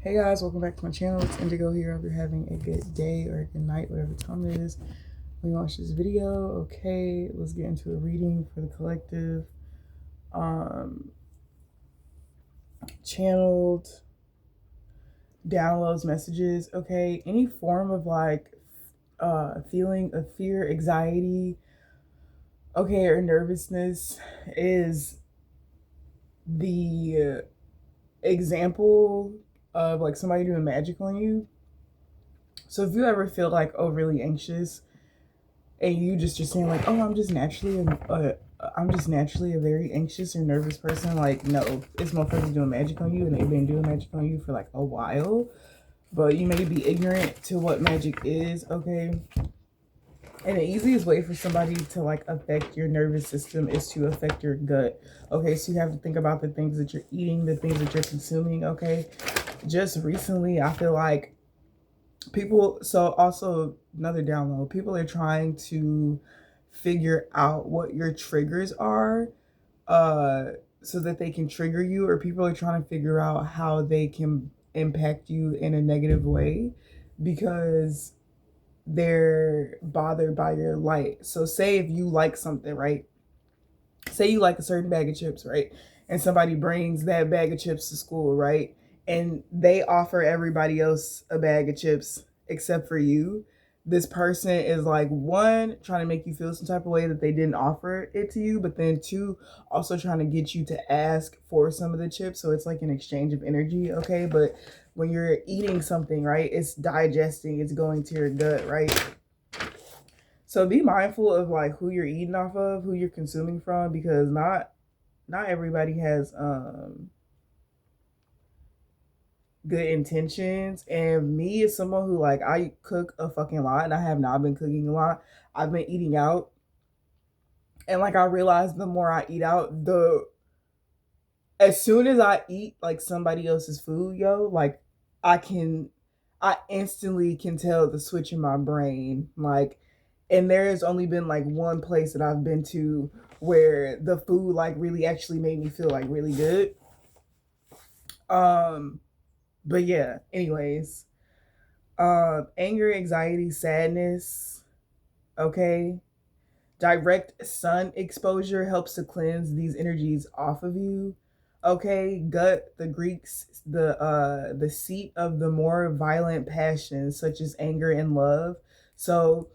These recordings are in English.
Hey guys, welcome back to my channel. It's Indigo here. I hope you're having a good day or a good night, whatever time it is when you watch this video. Okay, let's get into a reading for the collective. Channeled downloads, messages. Okay, any form of like feeling of fear, anxiety, okay, or nervousness is the example of like somebody doing magic on you. So if you ever feel like overly anxious and you're saying like, oh, I'm just naturally a very anxious or nervous person. Like, no, it's motherfuckers doing magic on you, and they've been doing magic on you for like a while. But you may be ignorant to what magic is, okay? And the easiest way for somebody to like affect your nervous system is to affect your gut. Okay, so you have to think about the things that you're eating, the things that you're consuming, okay? Just recently, I feel like people, so also another download, people are trying to figure out what your triggers are uh so that they can trigger you, or people are trying to figure out how they can impact you in a negative way because they're bothered by your light. So say if you like something, right? Say you like a certain bag of chips, right? And somebody brings that bag of chips to school, right? And they offer everybody else a bag of chips except for you. This person is like, one, trying to make you feel some type of way that they didn't offer it to you, but then two, also trying to get you to ask for some of the chips. So it's like an exchange of energy, okay? But when you're eating something, right, it's digesting, it's going to your gut, right? So be mindful of like who you're eating off of, who you're consuming from, because not everybody has good intentions. And me as someone who like I cook a fucking lot and I have not been cooking a lot. I've been eating out. And like I realized the more I eat out, the as soon as I eat like somebody else's food, yo, like I can I instantly can tell the switch in my brain. Like, and there has only been like one place that I've been to where the food like really actually made me feel like really good. Um, but yeah, anyways, anger, anxiety, sadness, okay. Direct sun exposure helps to cleanse these energies off of you. Okay, gut, the Greeks, the seat of the more violent passions such as anger and love. So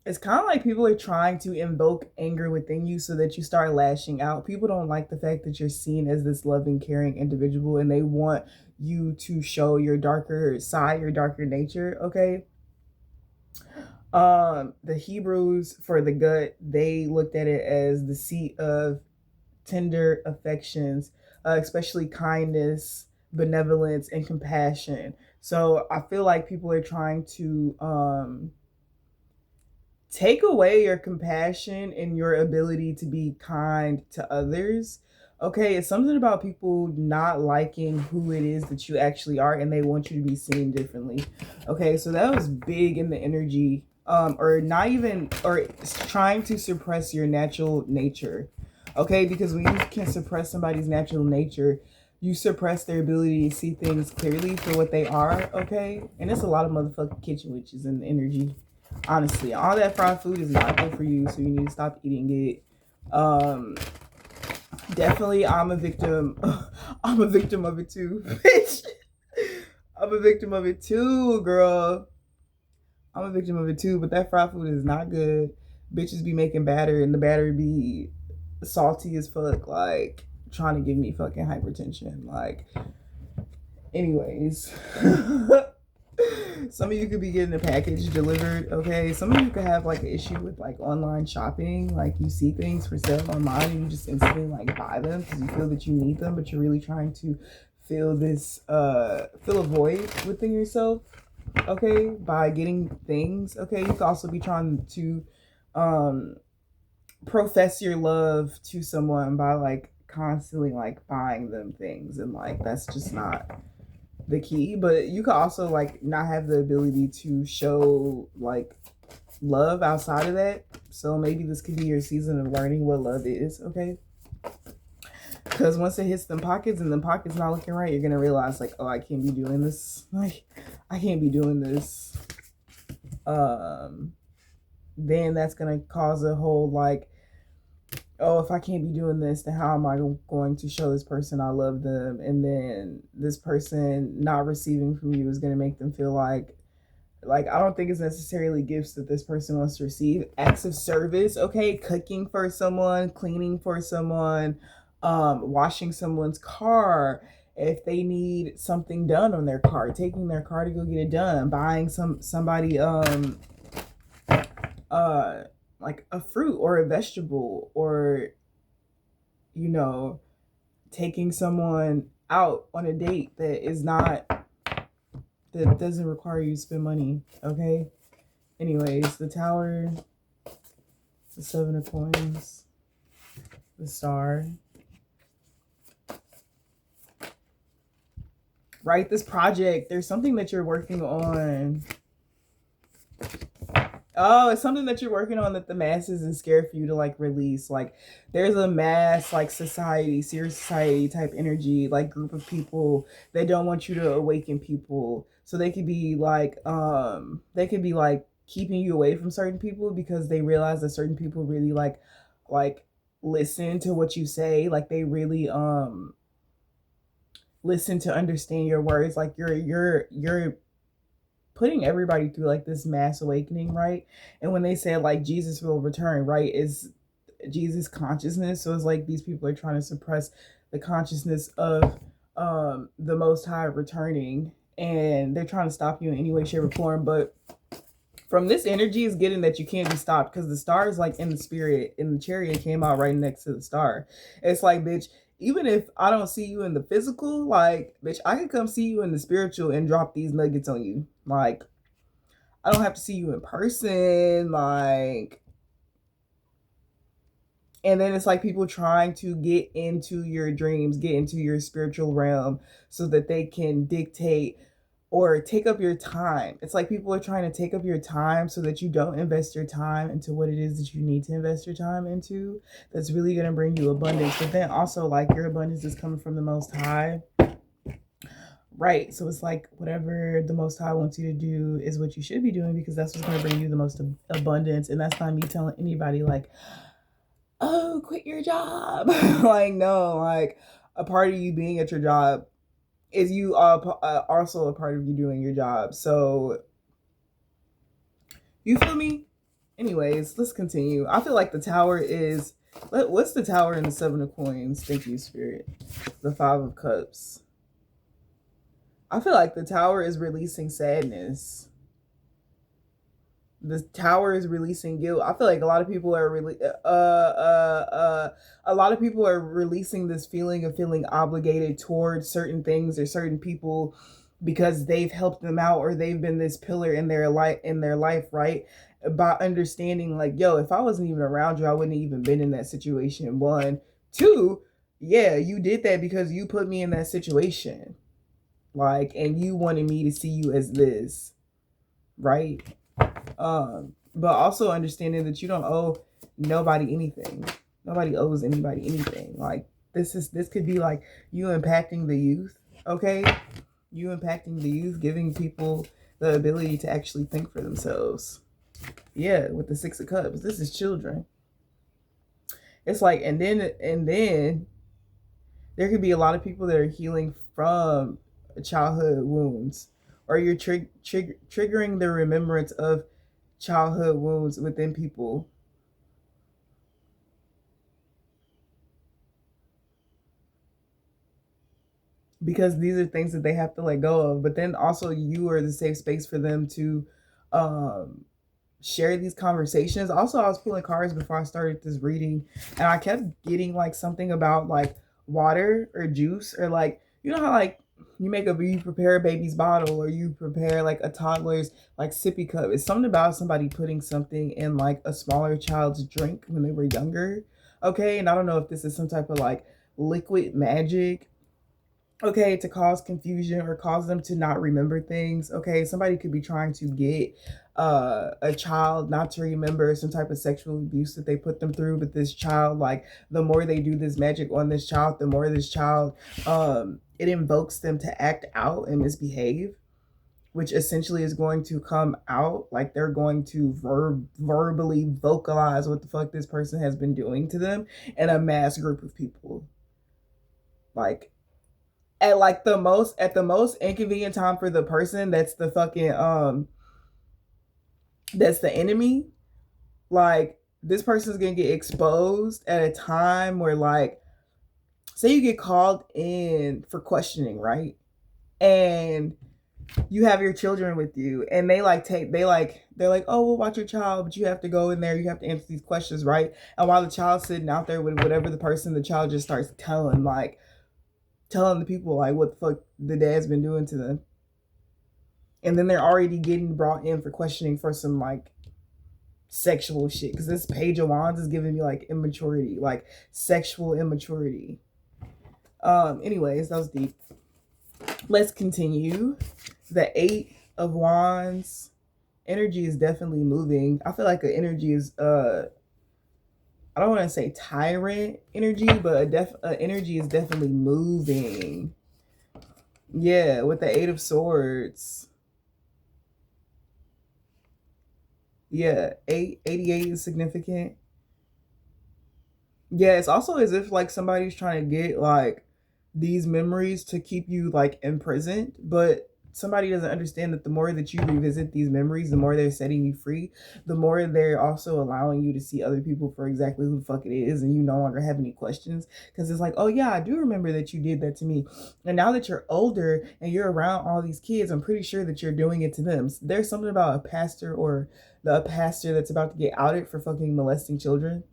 it's kind of like people are trying to invoke anger within you so that you start lashing out. People don't like the fact that you're seen as this loving, caring individual, and they want you to show your darker side, your darker nature, okay? The Hebrews for the gut, they looked at it as the seat of tender affections, especially kindness, benevolence, and compassion. So I feel like people are trying to take away your compassion and your ability to be kind to others. Okay, it's something about people not liking who it is that you actually are, and they want you to be seen differently. Okay, so that was big in the energy, or not even, or trying to suppress your natural nature. Okay, because when you can suppress somebody's natural nature, you suppress their ability to see things clearly for what they are. Okay, and it's a lot of motherfucking kitchen witches in the energy. Honestly, all that fried food is not good for you, so you need to stop eating it. Um, Definitely, I'm a victim. I'm a victim of it too, bitch. I'm a victim of it too, girl. I'm a victim of it too, but that fried food is not good. Bitches be making batter, and the batter be salty as fuck, like trying to give me fucking hypertension. Like, anyways. Some of you could be getting a package delivered, okay? Some of you could have like an issue with like online shopping. Like you see things for sale online and you just instantly like buy them because you feel that you need them, but you're really trying to fill a void within yourself, okay, by getting things. Okay, you could also be trying to um profess your love to someone by like constantly like buying them things, and like that's just not the key. But you could also like not have the ability to show like love outside of that. So maybe this could be your season of learning what love is, okay? Because once it hits them pockets and them pockets not looking right, you're gonna realize like, oh, I can't be doing this. Like, I can't be doing this. Then that's gonna cause a whole like, oh, if I can't be doing this, then how am I going to show this person I love them? And then this person not receiving from you is gonna make them feel like I don't think it's necessarily gifts that this person wants to receive. Acts of service, okay, cooking for someone, cleaning for someone, washing someone's car if they need something done on their car, taking their car to go get it done, buying somebody like a fruit or a vegetable, or you know, taking someone out on a date that doesn't require you to spend money, okay? Anyways, the Tower, the Seven of Coins, the Star. Right, this project, there's something that you're working on. Oh, it's something that you're working on that the masses is scared for you to like release. Like there's a mass like society, serious society type energy, like group of people that don't want you to awaken people. So they could be like keeping you away from certain people because they realize that certain people really like listen to what you say. Like they really listen to understand your words. Like you're putting everybody through like this mass awakening, right? And when they say like Jesus will return, right, is Jesus consciousness. So it's like these people are trying to suppress the consciousness of the Most High returning, and they're trying to stop you in any way, shape, or form. But from this energy is getting that you can't be stopped because the star is like in the spirit, and the chariot came out right next to the star. It's like, bitch, even if I don't see you in the physical, like, bitch, I can come see you in the spiritual and drop these nuggets on you. Like, I don't have to see you in person. Like, and then it's like people trying to get into your dreams, get into your spiritual realm so that they can dictate or take up your time. It's like people are trying to take up your time so that you don't invest your time into what it is that you need to invest your time into. That's really going to bring you abundance. But then also like your abundance is coming from the Most High. Right. So it's like whatever the Most High wants you to do is what you should be doing, because that's what's going to bring you the most abundance. And that's not me telling anybody like, oh, quit your job. Like, no, like a part of you being at your job is you also a part of you doing your job. So you feel me? Anyways, let's continue. I feel like the Tower is, what's the Tower and the Seven of Coins? Thank you, Spirit. The Five of Cups. I feel like the Tower is releasing sadness. The Tower is releasing guilt. I feel like a lot of people are releasing this feeling of feeling obligated towards certain things or certain people because they've helped them out or they've been this pillar in their life, right? By understanding like, yo, if I wasn't even around you, I wouldn't have even been in that situation. One, two, yeah, you did that because you put me in that situation. Like, and you wanted me to see you as this, right? But also understanding that you don't owe nobody anything. Nobody owes anybody anything. Like this could be like you impacting the youth, okay? You impacting the youth, giving people the ability to actually think for themselves. Yeah, with the Six of Cups, this is children. It's like, and then there could be a lot of people that are healing from childhood wounds, or you're triggering the remembrance of childhood wounds within people. Because these are things that they have to let go of. But then also you are the safe space for them to share these conversations. Also, I was pulling cards before I started this reading, and I kept getting like something about like water or juice, or like, you know how like you prepare a baby's bottle, or you prepare like a toddler's like sippy cup. It's something about somebody putting something in like a smaller child's drink when they were younger. Okay. And I don't know if this is some type of like liquid magic okay, to cause confusion or cause them to not remember things. Okay, somebody could be trying to get a child not to remember some type of sexual abuse that they put them through, but this child, like, the more they do this magic on this child, the more this child, it invokes them to act out and misbehave, which essentially is going to come out, like they're going to verbally vocalize what the fuck this person has been doing to them in a mass group of people. Like, at the most inconvenient time for the person that's the fucking that's the enemy. Like, this person's gonna get exposed at a time where, like, say you get called in for questioning, right? And you have your children with you, and they're like, oh, we'll watch your child, but you have to go in there, you have to answer these questions, right? And while the child's sitting out there with whatever the person, the child just starts telling the people, like, what the fuck the dad's been doing to them. And then they're already getting brought in for questioning for some, like, sexual shit. Because this Page of Wands is giving me, like, immaturity, like, sexual immaturity. Anyways, that was deep. Let's continue. The 8 of Wands. Energy is definitely moving. I feel like the energy is, I don't want to say tyrant energy, but energy is definitely moving. Yeah, with the 8 of Swords. Yeah, 88 is significant. Yeah, it's also as if, like, somebody's trying to get, like, these memories to keep you, like, imprisoned, but somebody doesn't understand that the more that you revisit these memories, the more they're setting you free, the more they're also allowing you to see other people for exactly who the fuck it is, and you no longer have any questions, because it's like, oh yeah, I do remember that you did that to me, and now that you're older and you're around all these kids, I'm pretty sure that you're doing it to them. There's something about a pastor or the pastor that's about to get outed for fucking molesting children.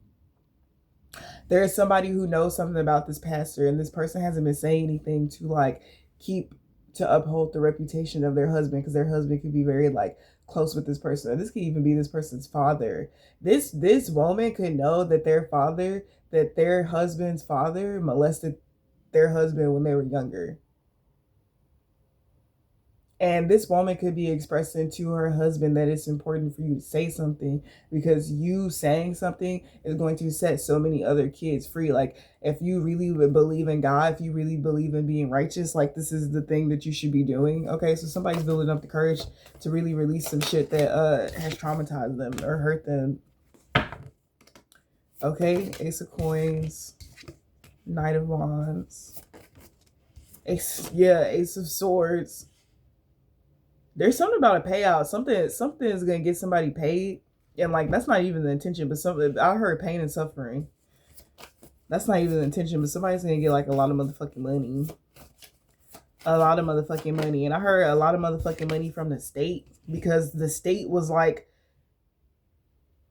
There is somebody who knows something about this pastor, and this person hasn't been saying anything to, like, keep to uphold the reputation of their husband, because their husband could be very, like, close with this person. This could even be this person's father. This woman could know that their husband's father molested their husband when they were younger. And this woman could be expressing to her husband that it's important for you to say something, because you saying something is going to set so many other kids free. Like, if you really believe in God, if you really believe in being righteous, like, this is the thing that you should be doing. Okay, so somebody's building up the courage to really release some shit that has traumatized them or hurt them. Okay, Ace of Coins, Knight of Wands, Ace of Swords. There's something about a payout. Something is gonna get somebody paid, and, like, that's not even the intention. But something, I heard pain and suffering. That's not even the intention. But somebody's gonna get, like, a lot of motherfucking money. A lot of motherfucking money, and I heard a lot of motherfucking money from the state, because the state was like,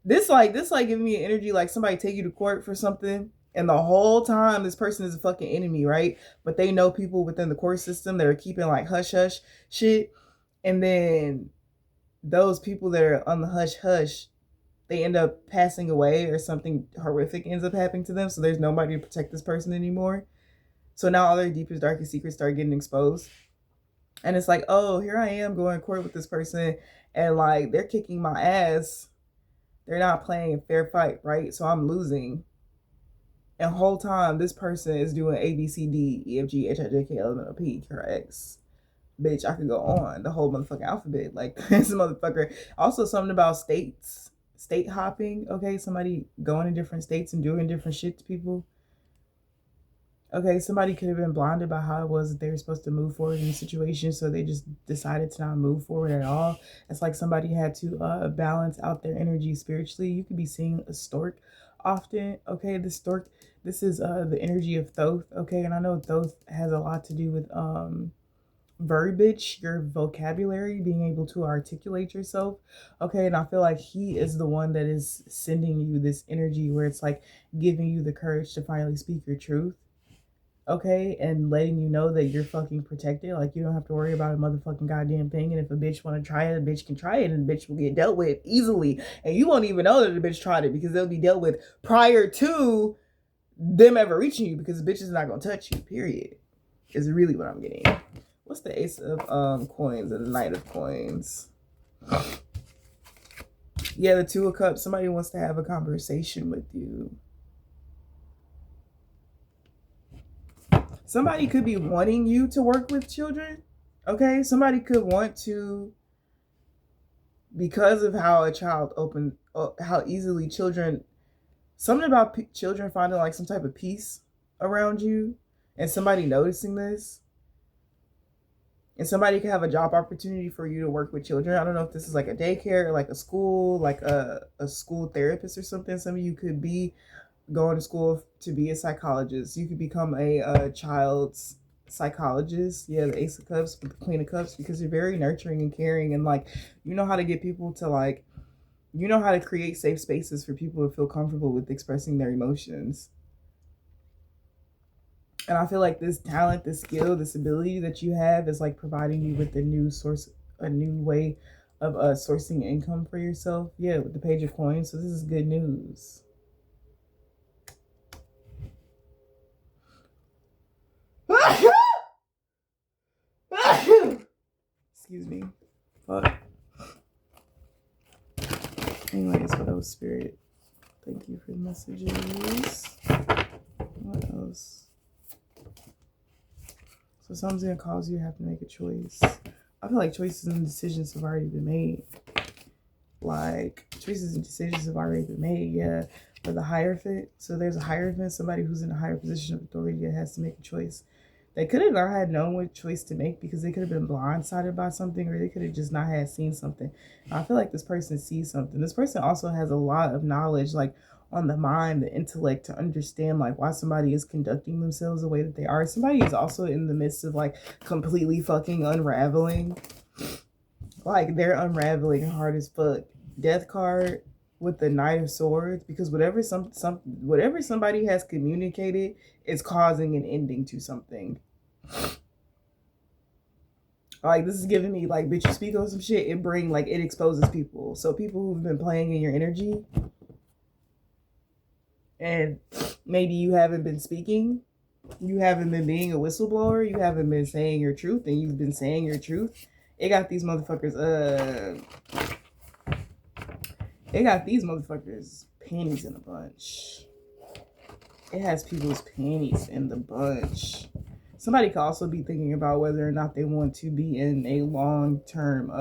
this giving me an energy like somebody take you to court for something, and the whole time this person is a fucking enemy, right? But they know people within the court system that are keeping, like, hush hush shit. And then those people that are on the hush hush, they end up passing away, or something horrific ends up happening to them. So there's nobody to protect this person anymore. So now all their deepest, darkest secrets start getting exposed. And it's like, oh, here I am going to court with this person, and, like, they're kicking my ass. They're not playing a fair fight, right? So I'm losing. And the whole time, this person is doing A, B, C, D, E, F, G, H, I, J, K, L, M, N, O, P, Q, R, X. Bitch, I could go on the whole motherfucking alphabet. Like, this motherfucker. Also, something about state hopping. Okay, somebody going to different states and doing different shit to people. Okay, somebody could have been blinded by how it was that they were supposed to move forward in the situation, so they just decided to not move forward at all. It's like somebody had to balance out their energy spiritually. You could be seeing a stork often. Okay, the stork. This is the energy of Thoth. Okay, and I know Thoth has a lot to do with verbiage, your vocabulary, being able to articulate yourself. Okay, and I feel like he is the one that is sending you this energy where it's like giving you the courage to finally speak your truth. Okay, and letting you know that you're fucking protected. Like, you don't have to worry about a motherfucking goddamn thing. And if a bitch want to try it, a bitch can try it, and the bitch will get dealt with easily. And you won't even know that the bitch tried it, because they'll be dealt with prior to them ever reaching you, because the bitch is not gonna touch you, period. is really what I'm getting. What's the Ace of coins and the Knight of coins? Yeah, the Two of Cups. Somebody wants to have a conversation with you. Somebody could be wanting you to work with children. Okay, somebody could want to, because of how a child how easily children, something about children finding like some type of peace around you, and somebody noticing this, and somebody could have a job opportunity for you to work with children. I don't know if this is like a daycare or like a school, like a school therapist or something. Some of you could be going to school to be a psychologist. You could become a child's psychologist. Yeah, the Ace of Cups with the Queen of Cups, because you're very nurturing and caring, and like you know how to get people to like, you know how to create safe spaces for people to feel comfortable with expressing their emotions. And I feel like this talent, this skill, this ability that you have is like providing you with a new source, a new way of sourcing income for yourself. Yeah, with the Page of Coins. So this is good news. Excuse me. Fuck. Anyways, what else, Spirit? Thank you for the messages. What else? So something's gonna cause you to have to make a choice. I feel like choices and decisions have already been made. Like, choices and decisions have already been made, yeah. For the Hierophant, so there's a Hierophant, somebody who's in a higher position of authority that has to make a choice. They could have not had known what choice to make because they could have been blindsided by something, or they could have just not had seen something. And I feel like this person sees something. This person also has a lot of knowledge, like on the mind, the intellect, to understand like why somebody is conducting themselves the way that they are. Somebody is also in the midst of like completely fucking unraveling. Like they're unraveling hard as fuck. Death card with the Knight of Swords, because whatever whatever somebody has communicated is causing an ending to something. Like this is giving me like, bitch, you speak on some shit, it exposes people. So people who've been playing in your energy, and maybe you haven't been speaking, you haven't been being a whistleblower, you haven't been saying your truth, and you've been saying your truth. It got these motherfuckers panties in a bunch. It has people's panties in the bunch. Somebody could also be thinking about whether or not they want to be in a long-term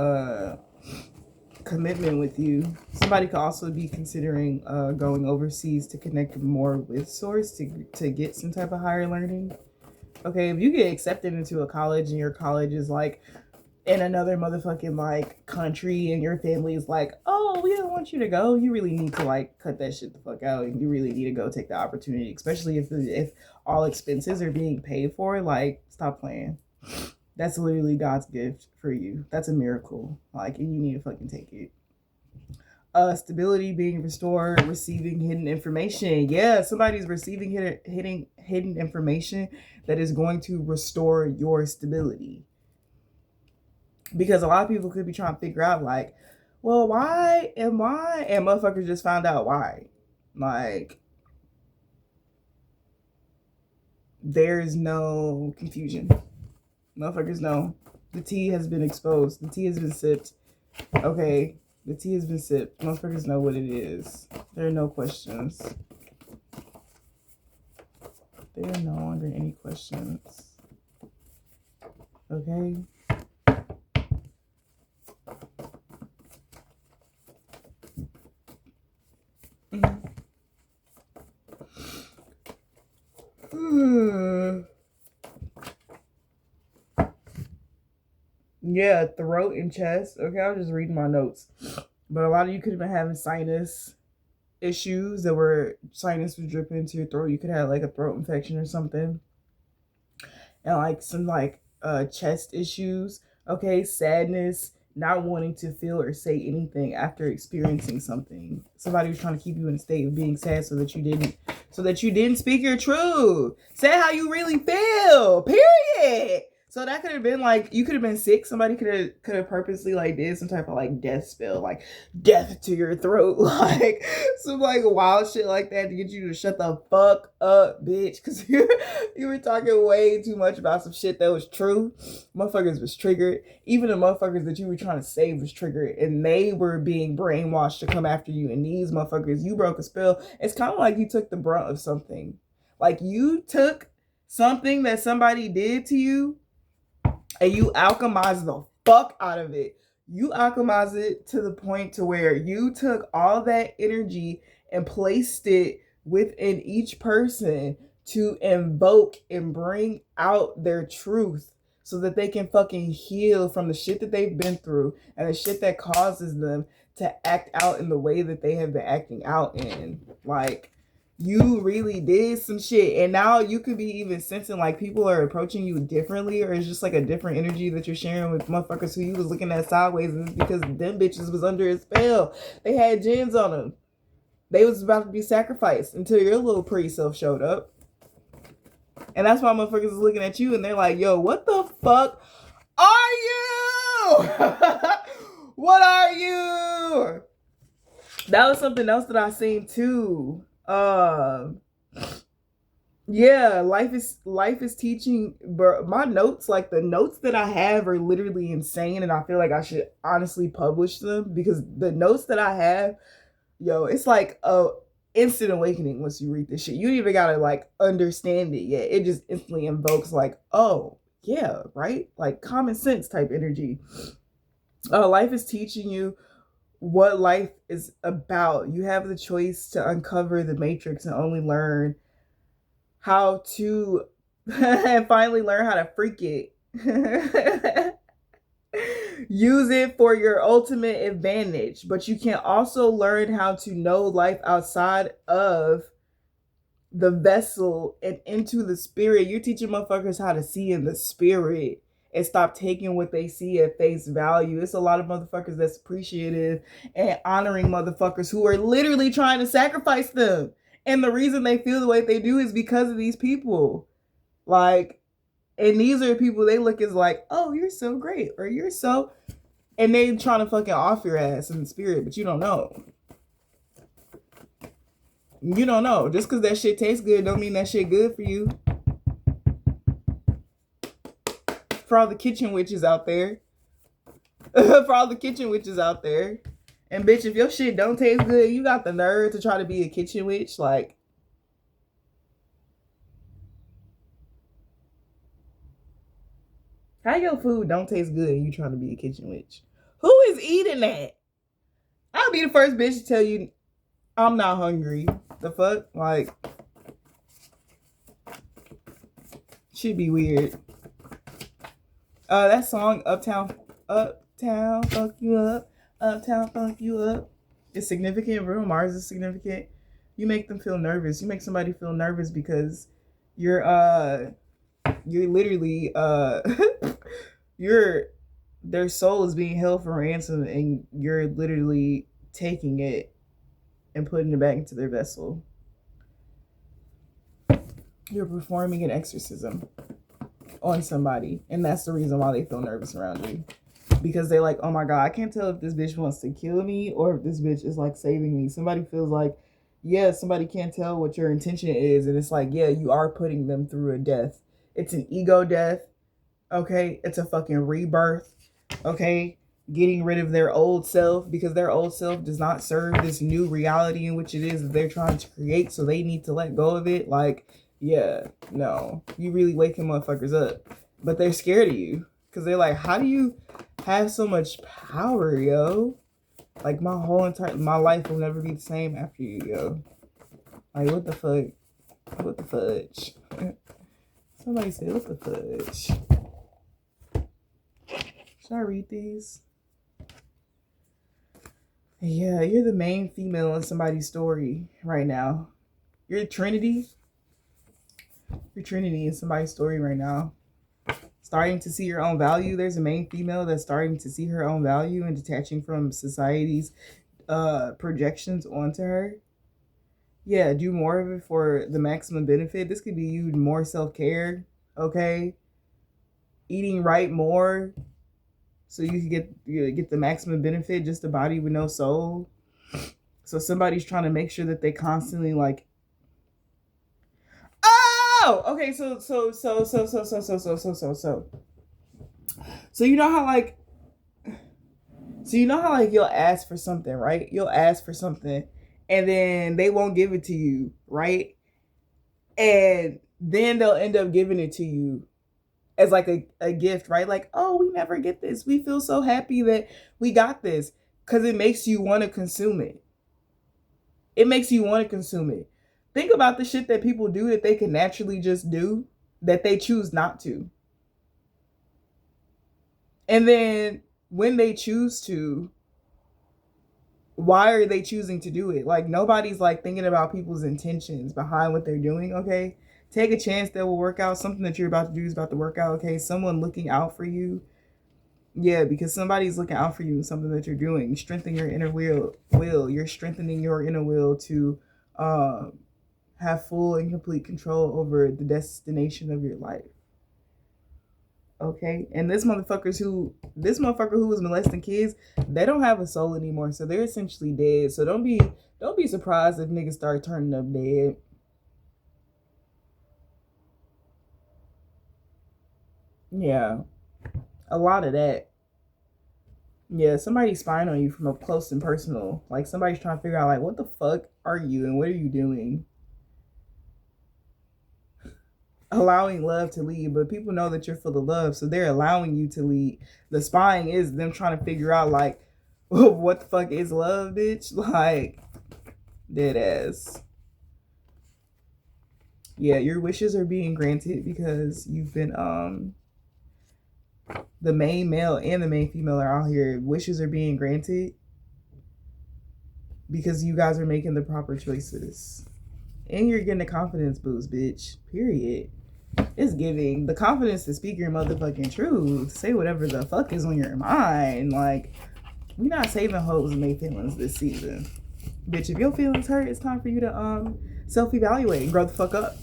commitment with you. Somebody could also be considering going overseas to connect more with Source to get some type of higher learning. Okay, if you get accepted into a college and your college is like in another motherfucking like country, and your family is like, oh, we don't want you to go, you really need to like cut that shit the fuck out, and you really need to go take the opportunity, especially if all expenses are being paid for. Like, stop playing. That's literally God's gift for you. That's a miracle. Like, and you need to fucking take it. Stability being restored, receiving hidden information. Yeah, somebody's receiving hidden information that is going to restore your stability. Because a lot of people could be trying to figure out like, well, why? And motherfuckers just found out why. Like, there's no confusion. Motherfuckers know. The tea has been exposed. The tea has been sipped. Okay, the tea has been sipped. Motherfuckers know what it is. There are no questions. There are no longer any questions. Okay? Yeah, throat and chest. Okay, I was just reading my notes. But a lot of you could have been having sinus issues that were, sinus was dripping into your throat. You could have like a throat infection or something. And like some like chest issues. Okay, sadness, not wanting to feel or say anything after experiencing something. Somebody was trying to keep you in a state of being sad so that you didn't speak your truth. Say how you really feel. Period. So that could have been like, you could have been sick. Somebody could have purposely like did some type of like death spell, like death to your throat, like some like wild shit like that to get you to shut the fuck up, bitch. Because you were talking way too much about some shit that was true. Motherfuckers was triggered. Even the motherfuckers that you were trying to save was triggered, and they were being brainwashed to come after you. And these motherfuckers, you broke a spell. It's kind of like you took the brunt of something. Like you took something that somebody did to you and you alchemize the fuck out of it. You alchemize it to the point to where you took all that energy and placed it within each person to invoke and bring out their truth so that they can fucking heal from the shit that they've been through and the shit that causes them to act out in the way that they have been acting out in. Like, you really did some shit, and now you could be even sensing like people are approaching you differently, or it's just like a different energy that you're sharing with motherfuckers who you was looking at sideways, and it's because them bitches was under a spell. They had gems on them. They was about to be sacrificed until your little pretty self showed up. And that's why motherfuckers is looking at you and they're like, yo, what the fuck are you? What are you? That was something else that I seen too. Yeah, life is teaching, but my notes, like the notes that I have are literally insane, and I feel like I should honestly publish them because the notes that I have, yo, it's like a instant awakening once you read this shit. You don't even gotta like understand it yet. It just instantly invokes like, oh yeah, right? Like common sense type energy. Life is teaching you what life is about. You have the choice to uncover the matrix and only learn how to and finally learn how to freak it. Use it for your ultimate advantage, but you can also learn how to know life outside of the vessel and into the spirit. You're teaching motherfuckers how to see in the spirit and stop taking what they see at face value. It's a lot of motherfuckers that's appreciative and honoring motherfuckers who are literally trying to sacrifice them. And the reason they feel the way they do is because of these people. Like, and these are people they look as like, oh, you're so great, or you're so, and they trying to fucking off your ass in the spirit, but you don't know. You don't know. Just because that shit tastes good don't mean that shit good for you. For all the kitchen witches out there. For all the kitchen witches out there. And bitch, if your shit don't taste good, you got the nerve to try to be a kitchen witch. Like, how your food don't taste good and you trying to be a kitchen witch? Who is eating that? I'll be the first bitch to tell you I'm not hungry. The fuck? Like, should be weird. That song, Uptown, fuck you up. Uptown, fuck you up. It's significant. Bruno Mars is significant. You make them feel nervous. You make somebody feel nervous because you're literally, their soul is being held for ransom and you're literally taking it and putting it back into their vessel. You're performing an exorcism on somebody, and that's the reason why they feel nervous around you, because they're like, oh my god, I can't tell if this bitch wants to kill me or if this bitch is like saving me. Somebody feels like, yeah, somebody can't tell what your intention is, and it's like, yeah, you are putting them through a death. It's an ego death, okay? It's a fucking rebirth, okay? Getting rid of their old self, because their old self does not serve this new reality in which it is that they're trying to create, so they need to let go of it. Like, yeah, no, you really waking motherfuckers up, but they're scared of you because they're like, how do you have so much power, yo? Like, my life will never be the same after you, yo. Like, what the fuck? What the fudge? Somebody say, what the fudge? Should I read these? Yeah, you're the main female in somebody's story right now. You're Trinity. You're Trinity in somebody's story right now. Starting to see your own value. There's a main female that's starting to see her own value and detaching from society's projections onto her. Yeah, do more of it for the maximum benefit. This could be you more self-care, okay? eating right more so you can get the maximum benefit, just a body with no soul. So somebody's trying to make sure that they constantly like, oh, okay, so you know how like, you'll ask for something, right? You'll ask for something and then they won't give it to you, right? And then they'll end up giving it to you as like a gift, right? Like, oh, we never get this. We feel so happy that we got this, because it makes you want to consume it. It makes you want to consume it. Think about the shit that people do that they can naturally just do, that they choose not to. And then when they choose to, why are they choosing to do it? Like, nobody's like thinking about people's intentions behind what they're doing, okay? Take a chance that will work out. Something that you're about to do is about to work out, okay? Someone looking out for you. Yeah, because somebody's looking out for you in something that you're doing. Strengthen your inner will. You're strengthening your inner will to have full and complete control over the destination of your life. Okay, and this motherfucker who was molesting kids, they don't have a soul anymore, so they're essentially dead. So don't be surprised if niggas start turning up dead. Yeah, a lot of that. Yeah, somebody's spying on you from up close and personal. Like, somebody's trying to figure out, like, what the fuck are you and what are you doing? Allowing love to lead, but people know that you're full of love, so they're allowing you to lead. The spying is them trying to figure out, like, what the fuck is love, bitch? Like, dead ass. Yeah, your wishes are being granted because you've been the main male and the main female are out here. Wishes are being granted because you guys are making the proper choices. And you're getting a confidence boost, bitch. Period. It's giving the confidence to speak your motherfucking truth. Say whatever the fuck is on your mind. Like, we're not saving hoes and make feelings this season. Bitch, if your feelings hurt, it's time for you to self-evaluate and grow the fuck up.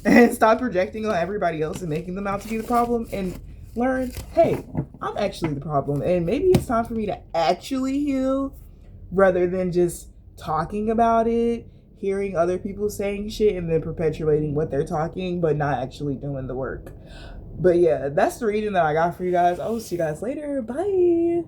And stop projecting on everybody else and making them out to be the problem, and learn, hey, I'm actually the problem, and maybe it's time for me to actually heal rather than just talking about it, hearing other people saying shit and then perpetuating what they're talking but not actually doing the work. But yeah, that's the reading that I got for you guys. I'll see you guys later. Bye.